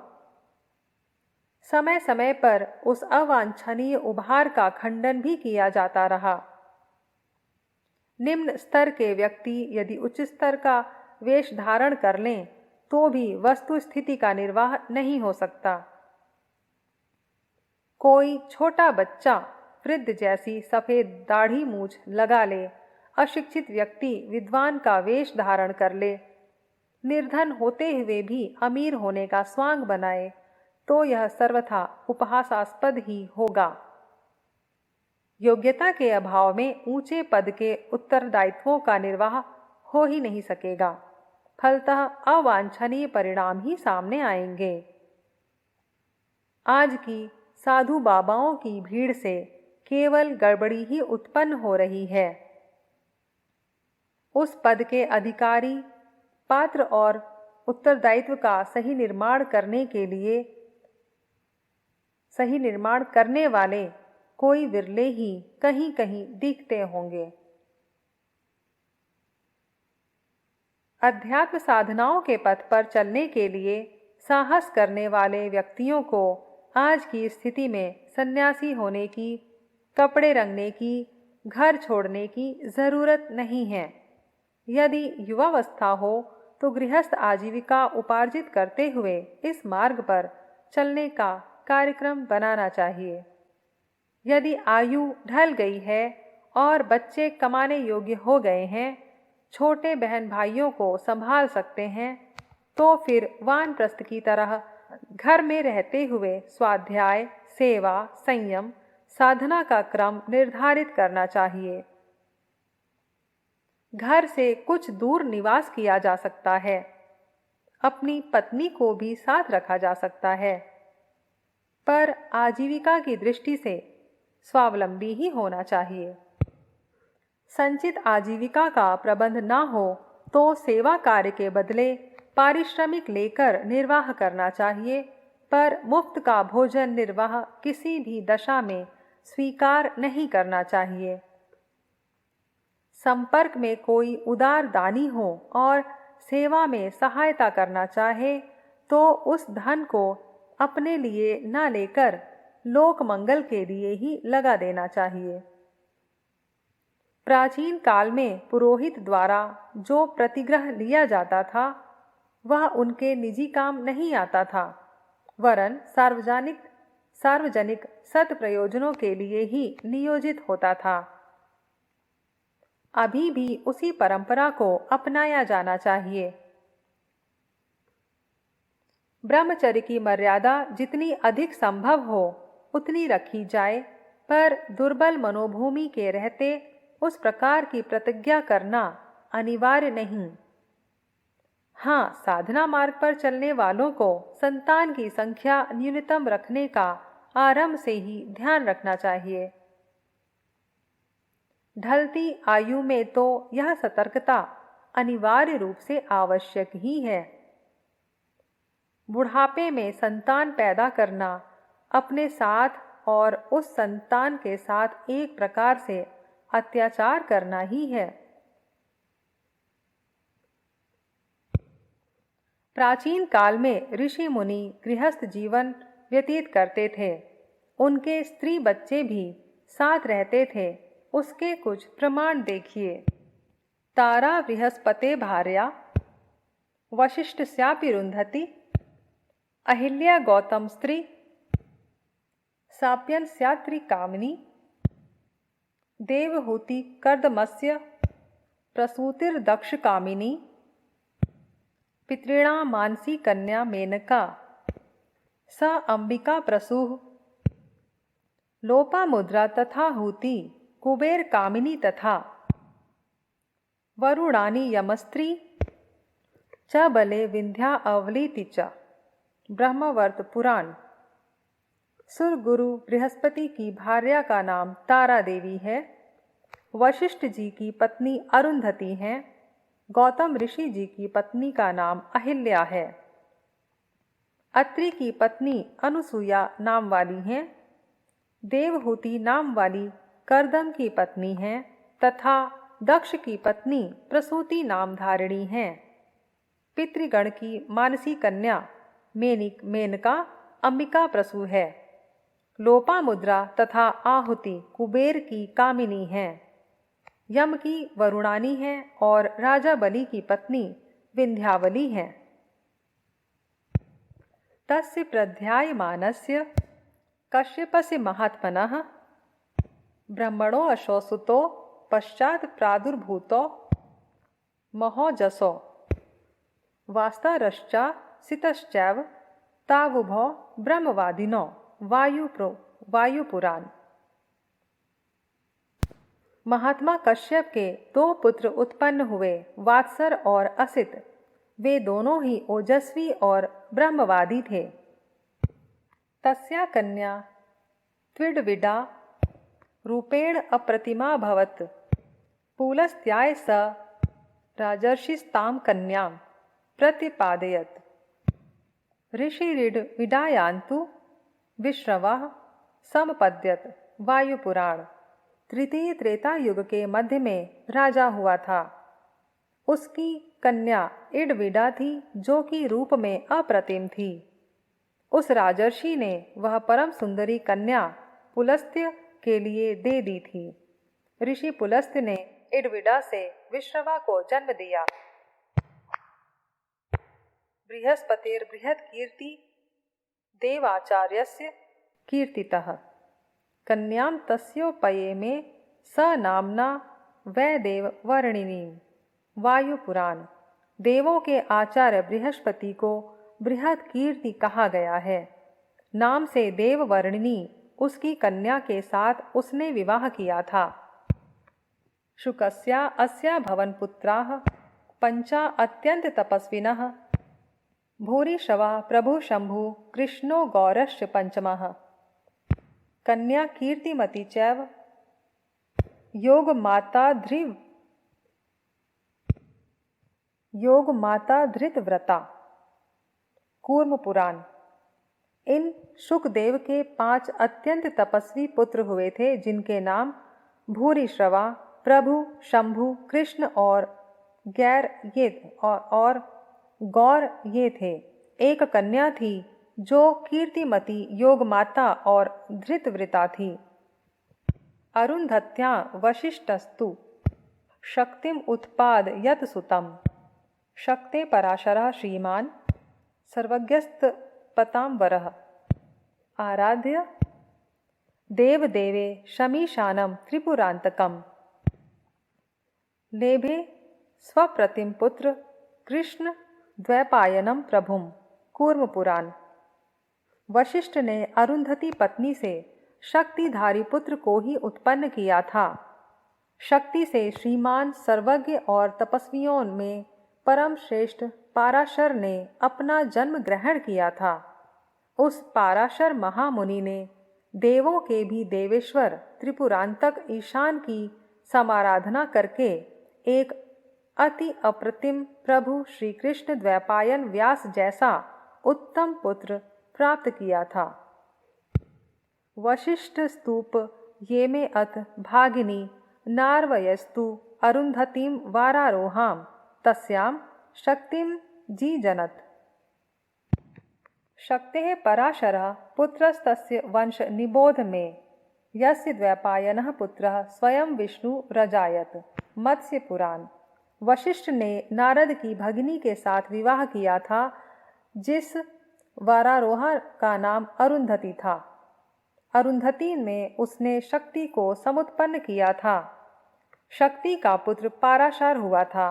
समय समय पर उस अवांछनीय उभार का खंडन भी किया जाता रहा। निम्न स्तर के व्यक्ति यदि उच्च स्तर का वेश धारण कर लें तो भी वस्तु स्थिति का निर्वाह नहीं हो सकता। कोई छोटा बच्चा वृद्ध जैसी सफेद दाढ़ी मूछ लगा ले, अशिक्षित व्यक्ति विद्वान का वेश धारण कर ले, निर्धन होते हुए भी अमीर होने का स्वांग बनाए, तो यह सर्वथा उपहासास्पद ही होगा। योग्यता के अभाव में ऊंचे पद के उत्तरदायित्वों का निर्वाह हो ही नहीं सकेगा। फलतः अवांछनीय परिणाम ही सामने आएंगे। आज की साधु बाबाओं की भीड़ से केवल गड़बड़ी ही उत्पन्न हो रही है। उस पद के अधिकारी, पात्र और उत्तरदायित्व का सही निर्माण करने वाले कोई विरले ही कहीं कहीं दिखते होंगे। अध्यात्म साधनाओं के पथ पर चलने के लिए साहस करने वाले व्यक्तियों को आज की स्थिति में सन्यासी होने की, कपड़े रंगने की, घर छोड़ने की जरूरत नहीं है। यदि युवावस्था हो तो गृहस्थ आजीविका उपार्जित करते हुए इस मार्ग पर चलने का कार्यक्रम बनाना चाहिए। यदि आयु ढल गई है और बच्चे कमाने योग्य हो गए हैं, छोटे बहन भाइयों को संभाल सकते हैं, तो फिर वानप्रस्थ की तरह घर में रहते हुए स्वाध्याय, सेवा, संयम, साधना का क्रम निर्धारित करना चाहिए। घर से कुछ दूर निवास किया जा सकता है। अपनी पत्नी को भी साथ रखा जा सकता है, पर आजीविका की दृष्टि से स्वावलंबी ही होना चाहिए। संचित आजीविका का प्रबंध न हो तो सेवा कार्य के बदले पारिश्रमिक लेकर निर्वाह करना चाहिए, पर मुफ्त का भोजन निर्वाह किसी भी दशा में स्वीकार नहीं करना चाहिए। संपर्क में कोई उदार दानी हो और सेवा में सहायता करना चाहे तो उस धन को अपने लिए न लेकर लोक मंगल के लिए ही लगा देना चाहिए। प्राचीन काल में पुरोहित द्वारा जो प्रतिग्रह लिया जाता था वह उनके निजी काम नहीं आता था, वरन सार्वजनिक सत प्रयोजनों के लिए ही नियोजित होता था। अभी भी उसी परंपरा को अपनाया जाना चाहिए। ब्रह्मचर्य की मर्यादा जितनी अधिक संभव हो उतनी रखी जाए, पर दुर्बल मनोभूमि के रहते उस प्रकार की प्रतिज्ञा करना अनिवार्य नहीं। हाँ, साधना मार्ग पर चलने वालों को संतान की संख्या न्यूनतम रखने का आरंभ से ही ध्यान रखना चाहिए। ढलती आयु में तो यह सतर्कता अनिवार्य रूप से आवश्यक ही है। बुढ़ापे में संतान पैदा करना अपने साथ और उस संतान के साथ एक प्रकार से अत्याचार करना ही है। प्राचीन काल में ऋषि मुनि गृहस्थ जीवन व्यतीत करते थे। उनके स्त्री बच्चे भी साथ रहते थे। उसके कुछ प्रमाण देखिए। तारा बृहस्पते भार्या, वशिष्ठ स्यापि रुंधति, अहिल्या गौतम स्त्री, साप्यन स्यात्रि कामिनी, देवहूति कर्दमस्य प्रसूतिर्दक्ष कामिनी, पितृणा मानसी कन्या मेनका, स अंबिका प्रसूह, लोपामुद्रा तथा हूति कुबेर कामिनी तथा वरुणानी यमस्त्री च बले विंध्या अवलीति च। ब्रह्मवर्त पुराण। सुरगुरु बृहस्पति की भार्या का नाम तारा देवी है। वशिष्ठ जी की पत्नी अरुंधति हैं। गौतम ऋषि जी की पत्नी का नाम अहिल्या है। अत्रि की पत्नी अनुसुया नाम वाली हैं। देवहूति नाम वाली कर्दम की पत्नी हैं तथा दक्ष की पत्नी प्रसूति नाम धारिणी हैं। पितृगण की मानसी कन्या मेनका अंबिका प्रसू है। लोपामुद्रा तथा आहुति कुबेर की कामिनी हैं। यम की वरुणानी है और राजा बलि की पत्नी विंध्यावली है। तस्य प्रध्यायमानस्य कश्यपस्य महात्मनः ब्रह्मणो अशोसुतो पश्चात् प्रादुर्भूतो महोजसो वास्तारश्चा सितश्चैव तावुभो ब्रह्मवादिनो वायुपुराण। महात्मा कश्यप के 2 पुत्र उत्पन्न हुए, वात्सर और असित। वे दोनों ही ओजस्वी और ब्रह्मवादी थे। तस्या कन्या त्विडविडा रूपेण अप्रतिमा भवत्। पुलस्त्याय स राजर्षिस्तां कन्यां प्रतिपादयत्। ऋषिरीड विडायान्तु विश्रवः समपद्यत। वायुपुराण। तृतीय त्रेता युग के मध्य में राजा हुआ था। उसकी कन्या इडविडा थी जो कि रूप में अप्रतिम थी। उस राजर्षि ने वह परम सुंदरी कन्या पुलस्त्य के लिए दे दी थी। ऋषि पुलस्त्य ने इडविडा से विश्रवा को जन्म दिया। बृहस्पतिर्बृहत् कीर्ति देवाचार्यस्य कीर्तितः। कन्यां तस्योपये में स नामना वैदेव वर्णिनी। वायुपुराण। देवों के आचार्य बृहस्पति को बृहत् कीर्ति कहा गया है। नाम से देव वर्णिनी उसकी कन्या के साथ उसने विवाह किया था। शुकस्या अस्या भवन पुत्राः पंचा अत्यंत तपस्विनः भूरिश्रवा प्रभु शंभु कृष्णो गौरश्च पंचमः। कन्या कीर्तिमती चैव योग माता धृतव्रता। कूर्म पुराण। इन शुकदेव के 5 अत्यंत तपस्वी पुत्र हुए थे, जिनके नाम भूरिश्रवा, प्रभु, शंभु, कृष्ण और गौर ये थे। एक कन्या थी जो कीर्तिमती, योगमाता और धृतव्रता थी। अरुंधत्या वशिष्ठस्तु शक्तिम उत्पादयत सुतम। शक्ते पराशरः श्रीमान सर्वज्ञस्तपतांबरः आराध्य देवदेवे शमीशानं त्रिपुरांतकम्। लेभे स्वप्रतिम पुत्र कृष्ण द्वैपायनम प्रभुम। कूर्म पुराण। वशिष्ठ ने अरुंधति पत्नी से शक्तिधारी पुत्र को ही उत्पन्न किया था। शक्ति से श्रीमान, सर्वज्ञ और तपस्वियों में परम श्रेष्ठ पाराशर ने अपना जन्म ग्रहण किया था। उस पाराशर महामुनि ने देवों के भी देवेश्वर त्रिपुरांतक ईशान की समाराधना करके एक अति अप्रतिम प्रभु श्री कृष्ण द्वैपायन व्यास जैसा उत्तम पुत्र प्राप्त किया था। वशिष्ठ स्तूप ये में अथ भागिनी नार्वयस्तु अरुंधतीं वारारोहां तस्यां शक्तिं जीजनत। शक्तेः पराशरः पुत्रस्तस्य वंश निबोध में यस्य द्वैपायनः पुत्रः स्वयं विष्णु रजायत। मत्स्य पुराण। वशिष्ठ ने नारद की भगिनी के साथ विवाह किया था, जिस वारारोहा का नाम अरुंधति था। अरुंधति में उसने शक्ति को समुत्पन्न किया था। शक्ति का पुत्र पाराशर हुआ था।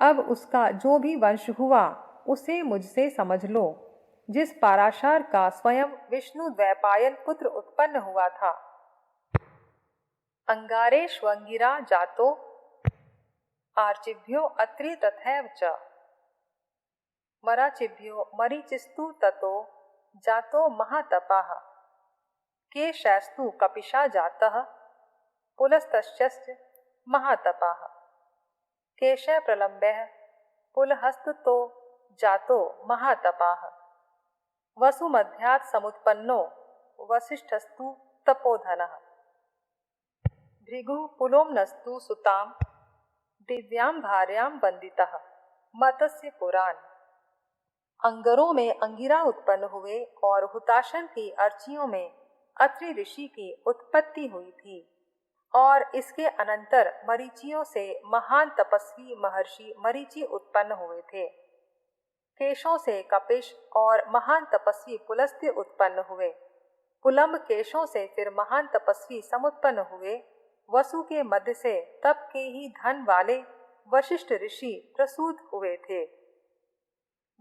अब उसका जो भी वंश हुआ उसे मुझसे समझ लो। जिस पाराशर का स्वयं विष्णु द्वैपायन पुत्र उत्पन्न हुआ था। अंगारेष्वंगिरा जातो आर्चिभ्यो अत्रि तथैव च मराचिभ्यो मरीचिस्तु ततो जातो महातपः केशैस्तु कपिशा जातः पुलस्तश्च महातपाः। केशय प्रलम्ब्यः पुलहस्ततो जातो महातपाः। वसुमध्यात् समुत्पन्नो वसिष्ठस्तु तपोधनः। भृगुः पुलोम्नस्तु सुतां दिव्यां भार्यां वंदितः। मतस्य पुराण। अंगरों में अंगिरा उत्पन्न हुए और हुताशन की अर्चियों में अत्रि ऋषि की उत्पत्ति हुई थी और इसके अनंतर मरीचियों से महान तपस्वी महर्षि मरीचि उत्पन्न हुए थे। केशों से कपिश और महान तपस्वी पुलस्त्य उत्पन्न हुए। पुलंब केशों से फिर महान तपस्वी समुत्पन्न हुए। वसु के मध्य से तप के ही धन वाले वशिष्ठ ऋषि प्रसूत हुए थे।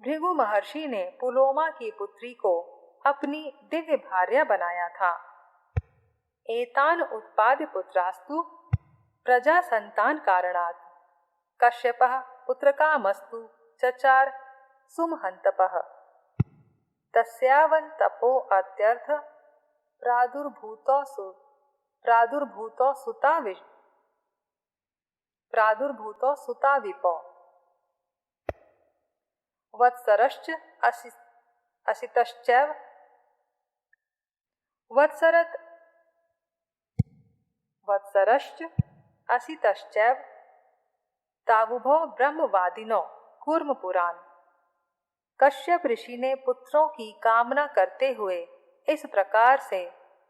भृगु महर्षि ने पुलोमा की पुत्री को अपनी दिव्य भार्या बनाया था। एतान उत्पाद्य पुत्रास्तु प्रजा संतान कारणात् कश्यपः पुत्रकामस्तु चचार सुमहंतपः। तस्यावन्तपो अत्यर्थ प्रादुर्भूतो सुता विपो। वत्सरश्च असितश्चैव तावुभो ब्रह्मवादिनो कूर्म पुराण। कश्यप ऋषि ने पुत्रों की कामना करते हुए इस प्रकार से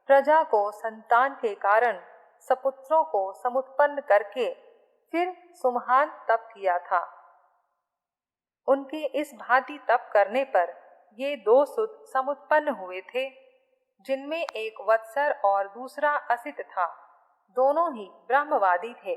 प्रजा को संतान के कारण सपुत्रों को समुत्पन्न करके फिर सुमहान तप किया था। उनके इस भांति तप करने पर ये दो सुत समुत्पन्न हुए थे, जिनमें एक वत्सर और दूसरा असित था। दोनों ही ब्रह्मवादी थे।